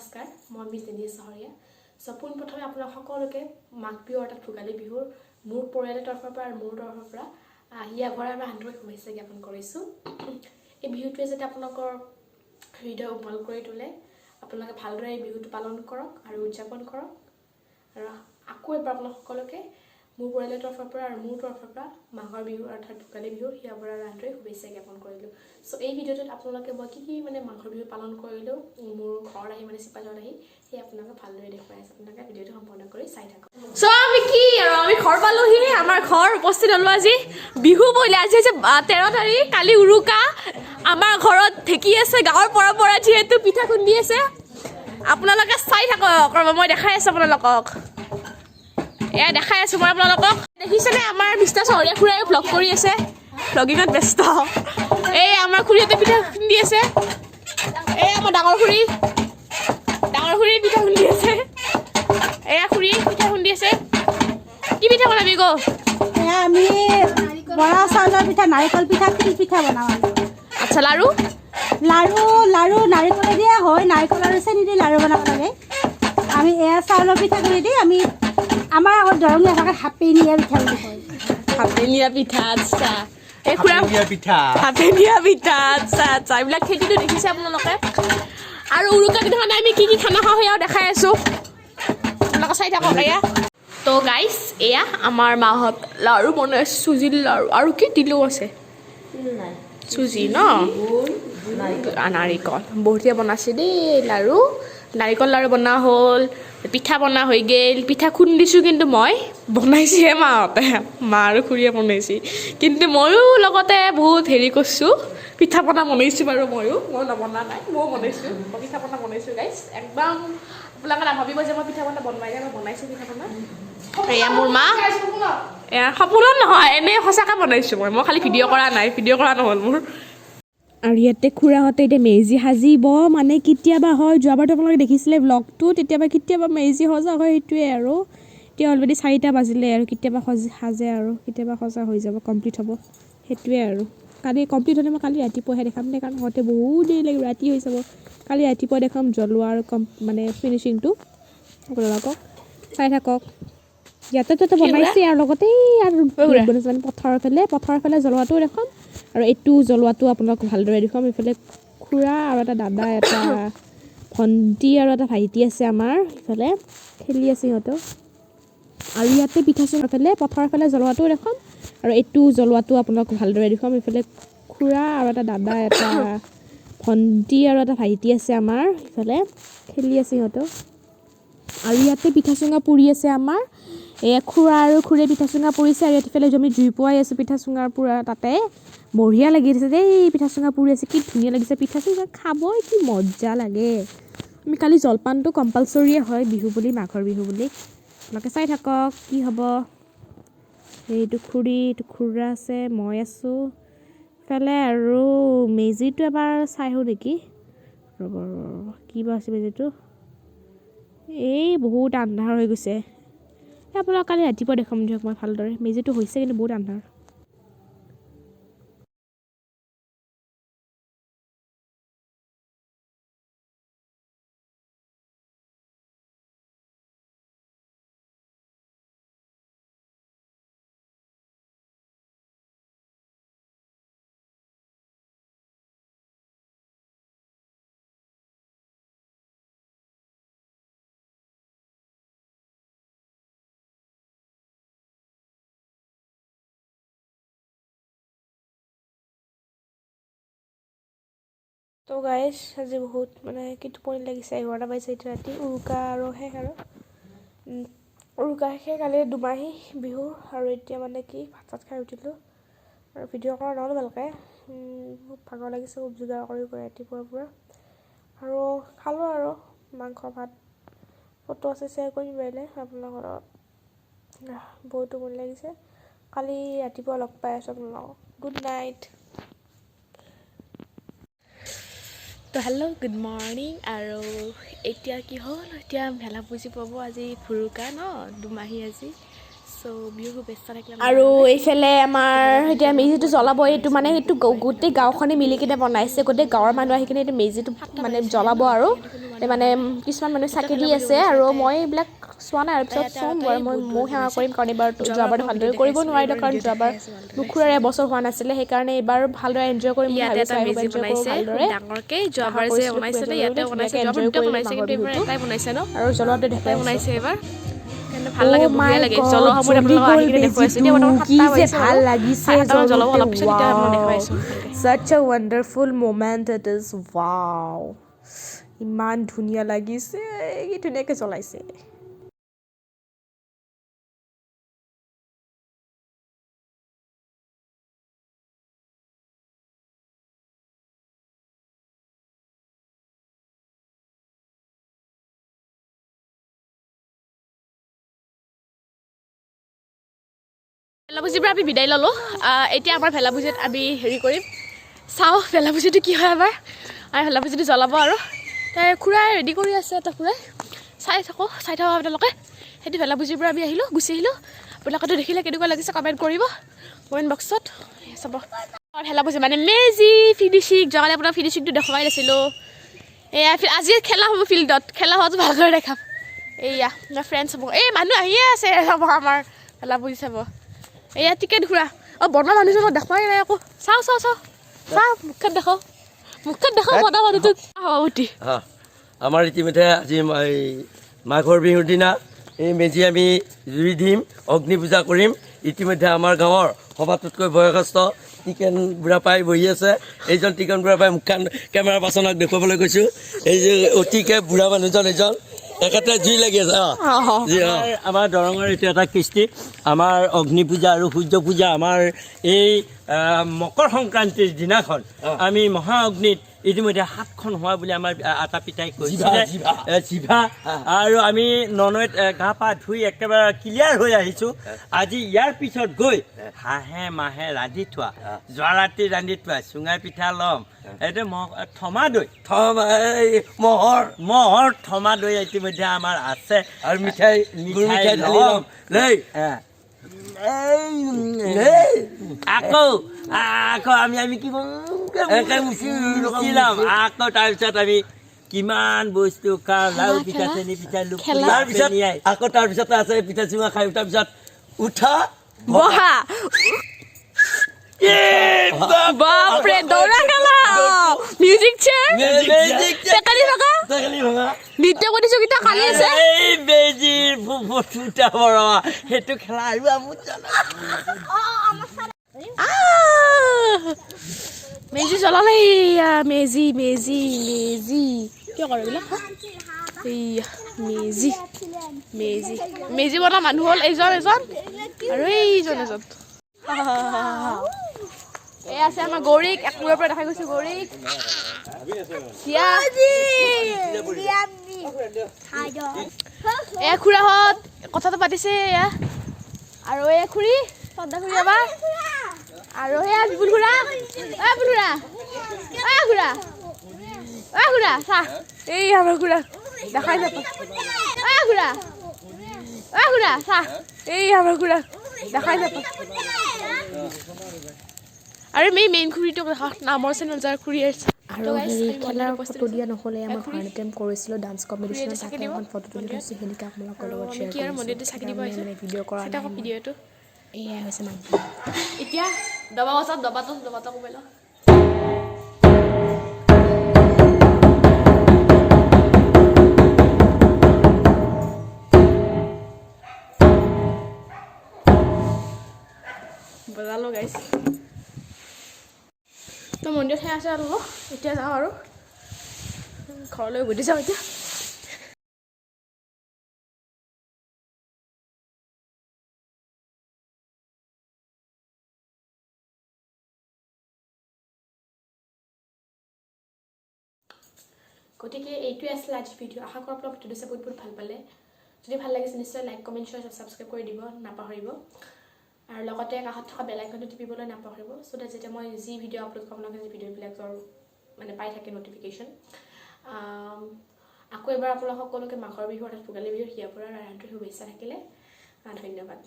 নমস্কাৰ মই মিছ দেৱী চহৰীয়া পোনপ্ৰথমে আপোনাক সকলোকে মাঘ বিহু অৰ্থাৎ ভোগালী বিহুৰ মোৰ পৰিয়ালৰ তৰফৰ পৰা আৰু মোৰ তৰফৰ পৰা হিয়া ভৰা আৰু আন্তৰিক শুভেচ্ছা জ্ঞাপন কৰিছোঁ। এই বিহুটোৱে যাতে আপোনালোকৰ হৃদয় উমল কৰি তোলে, আপোনালোকে ভালদৰে এই বিহুটো পালন কৰক আৰু উদযাপন কৰক। আৰু আকৌ এবাৰ আপোনাক সকলোকে মোৰ পৰিয়ালৰ তৰফৰ পৰা আৰু মোৰ তৰফৰ পৰা মাঘৰ বিহু অৰ্থাৎ ভোগালী বিহুৰ হিয়া ভৰা আৰু আন্তৰিক শুভেচ্ছা জ্ঞাপন কৰিলোঁ। এই ভিডিঅ'টোত আপোনালোকে মই কি মাঘৰ বিহু পালন কৰিলোঁ মোৰ ঘৰ আহি চিপাঝাৰত আহি সেই আপোনালোকে ভালদৰে দেখুৱাই আছে। আপোনালোকে ভিডিঅ'টো সম্পূৰ্ণ কৰি চাই থাকক। আমি ঘৰ পালোহি। আমাৰ ঘৰ উপস্থিত হলো আজি বিহু বলে। আজি হৈছে 13 তাৰিখ, কালি উৰুকা। আমাৰ ঘৰত ঢেঁকী আছে, গাঁৱৰ পৰম্পৰা যিহেতু পিঠা খুন্দি আছে। আপোনালোকে চাই থাকক, মই দেখাই আছো আপোনালোকক। এয়া দেখাই আছো মই আপোনালোকক। দেখিছেনে আমাৰ মিষ্টাৰ চহৰীয়া খুৰাই ভ্লগ কৰি আছে, ভ্লগিঙত ব্যস্ত। এই আমাৰ খুৰীহঁতে পিঠা খুন্দি আছে। এই আমাৰ ডাঙৰ খুৰী পিঠা খুন্দি আছে। এয়া খুৰী পিঠা খুন্দি আছে। কি পিঠা বনাবি গো? এয়া আমি বৰা চাউলৰ পিঠা, নাৰিকল পিঠা, তিল পিঠা বনাওঁ। আচ্ছা, লাৰু লাৰু নাৰিকলে দিয়া হয়, নাৰিকল আৰু চেনি দি লাৰু বনাব লাগে। আমি এয়া চাউলৰ পিঠা কৰি দি আমি আমাৰ আগত দৰঙীয়া ভাষাত হাপেনীয়া পিঠা বুলি কয়। হাপেনীয়া পিঠা, আচ্ছা। এই খুৰা হাপেনীয়া পিঠা, আচ্ছা। এইবিলাক খেতিটো দেখিছে আপোনালোকে। আৰু উৰুকা দিনাখন আমি কি খানা খাওঁ সেয়াও দেখাই আছো, আপোনালোকে চাই থাকক। এয়া তো গাইছ, এয়া আমাৰ মাহঁত লাৰু বনাইছে, চুজিৰ লাৰু। আৰু কি তিলো আছে? চুজি ন, নাৰিকল বঢ়িয়া বনাইছে দেই লাৰু। নাৰিকল লাৰু বনোৱা হ'ল, পিঠা বনোৱা হৈ গ'ল। পিঠা খুন্দিছোঁ কিন্তু মই বনাইছোহে মাহঁতে, মা আৰু খুৰীয়ে বনাইছে। কিন্তু ময়ো লগতে বহুত হেৰি কৰিছোঁ, পিঠা পনা বনাইছোঁ বাৰু। মই নবনা নাই, ময়ো বনাইছোঁ। মই পিঠা পনা বনাইছোঁ গাইছ। একদম আপোনালোকে নাভাবিব যে মই পিঠা পনা বনোৱাই নাই, মই বনাইছোঁ পিঠা পনা। এয়া মোৰ মা, এয়া সপোনত নহয়, এনেই সঁচাকৈ বনাইছোঁ মই খালি ভিডিঅ' কৰা নাই, ভিডিঅ' কৰা নহ'ল মোৰ। আৰু ইয়াতে খুৰাহঁতে এতিয়া মেজি সাজিব, মানে কেতিয়াবা হয়, যোৱাবাৰতো আপোনালোকে দেখিছিলে ব্লগটো, কেতিয়াবা মেজি সজা হয়, সেইটোৱে আৰু। এতিয়া অলৰেডি 4টা বাজিলে আৰু কেতিয়াবা সাজে আৰু কেতিয়াবা সজা হৈ যাব, কমপ্লিট হ'ব, সেইটোৱে আৰু। কালি কমপ্লিট হ'লে মই কালি ৰাতিপুৱাহে দেখাম দেই, কাৰণ হওঁতে বহুত দেৰি লাগিব, ৰাতি হৈ যাব। কালি ৰাতিপুৱা দেখাম জ্বলোৱা আৰু মানে ফিনিচিংটো। আপোনালোকক চাই থাকক। ইয়াতেতো বনাইছে আৰু লগতে আৰু বনাইছে মানে পথাৰৰ ফালে জ্বলোৱাটোও দেখাম আৰু এইটো জ্বলোৱাটো আপোনালোকক ভালদৰে দেখুৱাম। এইফালে খুৰা আৰু এটা দাদা, এটা ভণ্টি আৰু এটা ভাইটি আছে আমাৰ, ইফালে খেলি আছে সিহঁতেও। আৰু ইয়াতে পিঠা পথাৰৰ ফালে জ্বলোৱাটোও দেখাম আৰু এইটো জ্বলোৱাটো আপোনালোকক ভালদৰে দেখুৱাম। এইফালে খুৰা আৰু এটা দাদা, এটা ভণ্টি আৰু এটা ভাইটি আছে আমাৰ, ইফালে খেলি আছে সিহঁতেও। আৰু ইয়াতে পিঠা চুঙা পুৰি আছে আমাৰ। খুৰা আৰু খুৰীয়ে পিঠা চুঙা পুৰিছে আৰু এইফালে আমি জুই পোৱাই আছোঁ পিঠা চুঙাৰ পুৰা তাতে। বঢ়িয়া লাগি আছে দেই, পিঠা চুঙা পুৰি আছে, কি ধুনীয়া লাগিছে। পিঠা চুঙা খাব কি মজা লাগে। আমি কালি জলপানটো কম্পালচৰিয়ে হয় বিহু বুলি, মাঘৰ বিহু বুলি। আপোনালোকে চাই থাকক কি হ'ব। এইটো খুৰী, এইটো খুৰা আছে, মই আছোঁ ইফালে। আৰু মেজিটো এবাৰ চাই আহোঁ নেকি, ৰ'ব কি বা আছে মেজিটো। এই বহুত আন্ধাৰ হৈ গৈছে, আপোনালোক কালি ৰাতিপুৱা দেখাম দিয়ক মই ভালদৰে। মেজিটো হৈছে কিন্তু বহুত আন্ধাৰ। তো গাইজ, আজি বহুত মানে কি টোপনি লাগিছে। 11টা বাজিছে এতিয়া ৰাতি। উৰুকা আৰু শেষ আৰু উৰুকা শেষে কালি দুমাহী বিহু। আৰু এতিয়া মানে কি ভাত চাত খাই উঠিলোঁ আৰু ভিডিঅ' কৰা নহ'ল ভালকৈ। খুব ভাগৰ লাগিছে, খুব যোগাৰ কৰি ৰাতিপুৱাৰ পৰা। আৰু খালোঁ আৰু মাংস ভাত। ফটো আছে, শ্বেয়াৰ কৰিম পাৰিলে আপোনালোকৰ লগত। বহুত টোপনি লাগিছে, কালি ৰাতিপুৱা লগ পাই আছোঁ আপোনালোকক। Good night. তো হেল্ল', গুড মৰ্ণিং। আৰু এতিয়া কি হ'ল, এতিয়া ভেলা পুজি পাব আজি ভুৰুকা ন, দুমাহী আজি। বিহু শুভেচ্ছা থাকিলে। আৰু এইফালে আমাৰ এতিয়া মেজিটো জ্বলাব। এইটো মানে গোটেই গাঁওখনে মিলি কিনে বনাইছে, গোটেই গাঁৱৰ মানুহ আহি কিনে এইটো মেজিটো মানে জ্বলাব আৰু মানে কিছুমান মানুহে চাকি দি আছে আৰু মই এইবিলাক চোৱা নাই আৰু পিছত চোম বাৰু মই সেৱা কৰিম কাৰণ এইবাৰ যোৱাবাৰটো ভালদৰে কৰিব নোৱাৰিলোঁ কাৰণ যোৱাবাৰ মোৰ খুৰাৰ এবছৰ হোৱা নাছিলে সেইকাৰণে এইবাৰ ভালদৰে এনজয় কৰিম বুলি ভাবিছোঁ আই হোপ এনজয় কৰোঁ ভালদৰে ডাঙৰকে যোৱাবাৰ যে বনাইছিলে ইয়াতে বনাইছে যোৱাবাৰ দুটা বনাইছে কিন্তু এইবাৰ এটাই বনাইছে ন আৰু জ্বলোৱাটো এটাই দেখাই বনাইছে এইবাৰ কিন্তু ভাল লাগে বঢ়িয়া লাগে জ্বলোৱা সময়ত আপোনালোকক আহি কিনে দেখুৱাইছোঁ এতিয়া বৰ্তমান ভাল লাগিছে জ্বলাব অলপ পিছত তেতিয়া আপোনালোকক দেখুৱাইছোঁ such a wonderful moment it is wow ইমান ধুনীয়া লাগিছে কি ধুনীয়াকৈ জ্বলাইছে ভেলাপুজিৰ পৰা আমি বিদায় ল'লোঁ এতিয়া আমাৰ ভেলাপুজিত আমি হেৰি কৰিম চাওঁ ভেলাপুজিটো কি হয় আমাৰ ভেলাপুজিটো জ্বলাব আৰু তাই খুৰাই ৰেডি কৰি আছে এটা খুৰাই চাই থাকক আপোনালোকে সেইটো ভেলাপুজিৰ পৰা আমি গুচি আহিলোঁ আপোনালোকেতো দেখিলে কেনেকুৱা লাগিছে কমেণ্ট কৰিব কমেণ্ট বক্সত চাব ভেলাপুজি মানে মেজি ফিনিচিং যোৱাকালি আপোনাৰ ফিনিচিংটো দেখুৱাই নাছিলোঁ এয়া আজি খেলা হ'ব ফিল্ডত খেলা হোৱাটো ভালদৰে দেখাম এয়া আমাৰ ফ্ৰেণ্ডছ হ'ব এই মানুহ আহিয়ে আছে চাব আমাৰ ভেলাপুজি চাব এয়া টিকেট ঘূৰা বনোৱা মানুহজনক দেখুৱাই নাই আকৌ চাওঁ মুখত দেখাওঁ বনোৱা মানুহটোক উঠি আমাৰ ইতিমধ্যে আজি মাঘৰ বিহুৰ দিনা এই মেজি আমি জুই দিম অগ্নি পূজা কৰিম ইতিমধ্যে আমাৰ গাঁৱৰ সবাতোতকৈ বয়সস্থ টিকেন বুঢ়াপাই বহি আছে এইজন টিকেন বুঢ়াপাই মুখখন কেমেৰা পাৰ্চনক দেখুৱাবলৈ কৈছোঁ এই যে অতিকে বুঢ়া মানুহজন এজন একেটা জুই লাগি আছে আমাৰ দৰঙৰ এইটো এটা কৃষ্টি আমাৰ অগ্নি পূজা আৰু সূৰ্য পূজা আমাৰ এই মকৰ সংক্ৰান্তিৰ দিনাখন আমি মহা অগ্নিত ইতিমধ্যে 7খন হোৱা বুলি আমাৰ আটা পিতাই কৈছিলে জিভা আৰু আমি ননৈত গা পা ধুই একেবাৰে ক্লিয়াৰ হৈ আহিছোঁ আজি ইয়াৰ পিছত গৈ হাঁহে মাহে ৰান্ধি থোৱা যোৱা ৰাতি ৰান্ধি থোৱা চুঙাই পিঠা ল'ম এইটো থমা দৈ মহৰ থমা দৈ ইতিমধ্যে আমাৰ আছে আৰু মিঠাই ল'ম দেই আকৌ আমি কি কৰিম আকৌ তাৰপিছত আমি কিমান বস্তু খাওঁ লাউ পিঠা চেনি পিঠা তাৰপিছত আকৌ তাৰপিছত আছে পিঠা চুঙা খাই উঠাৰ পিছত উঠা বহা বাপৰে দৌৰা খেলা মিউজিক চেয়াৰ টেকালি ভাঙা নৃত্য প্ৰতিযোগিতা কালি আছে এই বেজিৰ ফুটা বৰমা সেইটো খেলা আৰু আমোদ মেজি জ্বলালে মেজি কিয় কৰে এইবিলাক মেজি বনোৱা মানুহ হ'ল এজন আৰু এইজন এই আছে আমাৰ গৌৰীক এক মূৰৰ পৰা দেখাই গৈছোঁ গৌৰীক এয়া খুৰাহঁত কথাটো পাতিছে এয়া আৰু এই খুৰী চন্দা খুৰী এবাৰ আৰু সেয়া বুল খুৰা চাহ এই আমাৰ খুৰা দেখাই নাপাওঁ খুৰা চাহ এই আমাৰ খুৰা দেখাই নাপাওঁ আৰু মেইন খুৰীটোক দেখা নামৰ চেনেল যাৰ খুৰী আছে আৰু হেৰি খেলাৰ ফটো দিয়া নহ'লে আমাৰ ভাৰতনাট্যম কৰিছিলোঁ ডান্স কম্পিটিশ্যনত তাতে এখন ফটো তুলি থৈছোঁ সেইকেইটা আপোনালোকৰ লগত শ্বেয়াৰ কৰিছোঁ ভিডিঅ' কৰা নাই ভিডিঅ'টো এয়াই হৈছে মানুহ এতিয়া দবাটো মোবাইল বজালো গাইছ তো মন্দিৰত সেয়া আছে আৰু এতিয়া যাওঁ আৰু ঘৰলৈ উভতি যাওঁ এতিয়া গতিকে এইটোৱে আছিলে আজিৰ ভিডিঅ' আশা কৰোঁ আপোনালোকে ভিডিঅ'টো চাই বহুত ভাল পালে যদি ভাল লাগিছে নিশ্চয় লাইক কমেণ্ট শ্বেয়াৰ ছাবস্ক্ৰাইব কৰি দিব নাপাহৰিব আৰু লগতে কাষত থকা বেল আইকনটো টিপিবলৈ নাপাহৰিব চ' ডেট যেতিয়া মই যি ভিডিঅ' আপলোড কৰোঁ আপোনালোকে যি ভিডিঅ'বিলাকৰ মানে পাই থাকে নটিফিকেশ্যন আকৌ এবাৰ আপোনালোক সকলোকে মাঘৰ বিহু অৰ্থাৎ ভোগালী বিহুৰ হিয়াপৰাৰ আন্তৰিক শুভেচ্ছা থাকিলে ধন্যবাদ